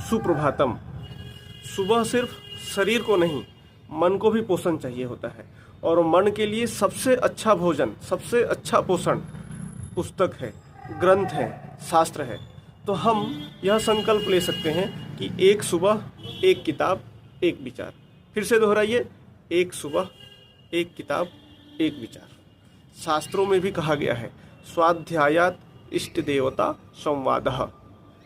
सुप्रभातम। सुबह सिर्फ शरीर को नहीं, मन को भी पोषण चाहिए होता है, और मन के लिए सबसे अच्छा भोजन, सबसे अच्छा पोषण पुस्तक है, ग्रंथ है, शास्त्र है। तो हम यह संकल्प ले सकते हैं कि एक सुबह एक किताब एक विचार। फिर से दोहराइए, एक सुबह एक किताब एक विचार। शास्त्रों में भी कहा गया है, स्वाध्यायात इष्ट देवता संवादः,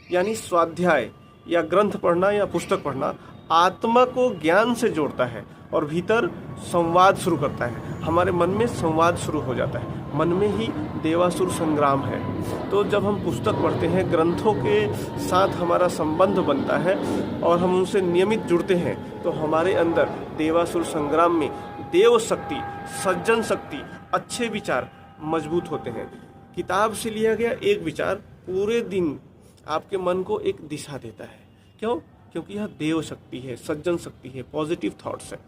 यानी स्वाध्याय या ग्रंथ पढ़ना या पुस्तक पढ़ना आत्मा को ज्ञान से जोड़ता है और भीतर संवाद शुरू करता है। हमारे मन में संवाद शुरू हो जाता है, मन में ही देवासुर संग्राम है। तो जब हम पुस्तक पढ़ते हैं, ग्रंथों के साथ हमारा संबंध बनता है और हम उनसे नियमित जुड़ते हैं, तो हमारे अंदर देवासुर संग्राम में देव शक्ति, सज्जन शक्ति, अच्छे विचार मजबूत होते हैं। किताब से लिया गया एक विचार पूरे दिन आपके मन को एक दिशा देता है। क्यों? क्योंकि यह देव शक्ति है, सज्जन शक्ति है, पॉजिटिव थॉट्स है।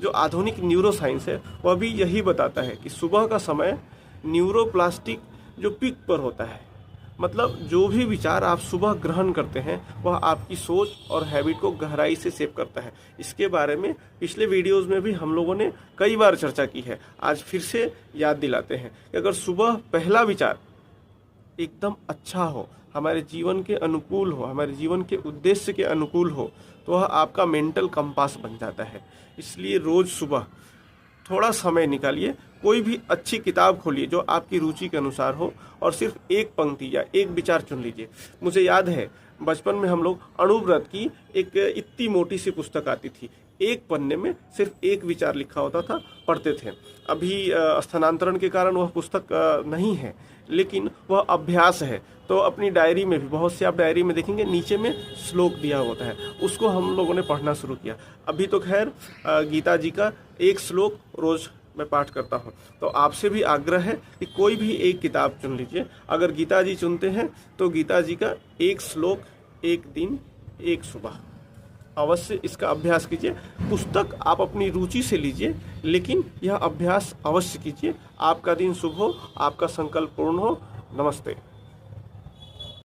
जो आधुनिक न्यूरो साइंस है वह भी यही बताता है कि सुबह का समय न्यूरोप्लास्टिक जो पीक पर होता है, मतलब जो भी विचार आप सुबह ग्रहण करते हैं वह आपकी सोच और हैबिट को गहराई से शेप करता है। इसके बारे में पिछले वीडियोस में भी हम लोगों ने कई बार चर्चा की है। आज फिर से याद दिलाते हैं कि अगर सुबह पहला विचार एकदम अच्छा हो, हमारे जीवन के अनुकूल हो, हमारे जीवन के उद्देश्य के अनुकूल हो, तो वह आपका मेंटल कंपास बन जाता है। इसलिए रोज सुबह थोड़ा समय निकालिए, कोई भी अच्छी किताब खोलिए जो आपकी रुचि के अनुसार हो, और सिर्फ एक पंक्ति या एक विचार चुन लीजिए। मुझे याद है बचपन में हम लोग अणुव्रत की एक इतनी मोटी सी पुस्तक आती थी, एक पन्ने में सिर्फ एक विचार लिखा होता था, पढ़ते थे। अभी स्थानांतरण के कारण वह पुस्तक नहीं है, लेकिन वह अभ्यास है। तो अपनी डायरी में भी, बहुत से आप डायरी में देखेंगे नीचे में श्लोक दिया होता है, उसको हम लोगों ने पढ़ना शुरू किया। अभी तो खैर गीता जी का एक श्लोक रोज मैं पाठ करता हूँ। तो आपसे भी आग्रह है कि कोई भी एक किताब चुन लीजिए। अगर गीता जी चुनते हैं तो गीता जी का एक श्लोक एक दिन एक सुबह, अवश्य इसका अभ्यास कीजिए। पुस्तक आप अपनी रुचि से लीजिए, लेकिन यह अभ्यास अवश्य कीजिए। आपका दिन शुभ हो, आपका संकल्प पूर्ण हो। नमस्ते।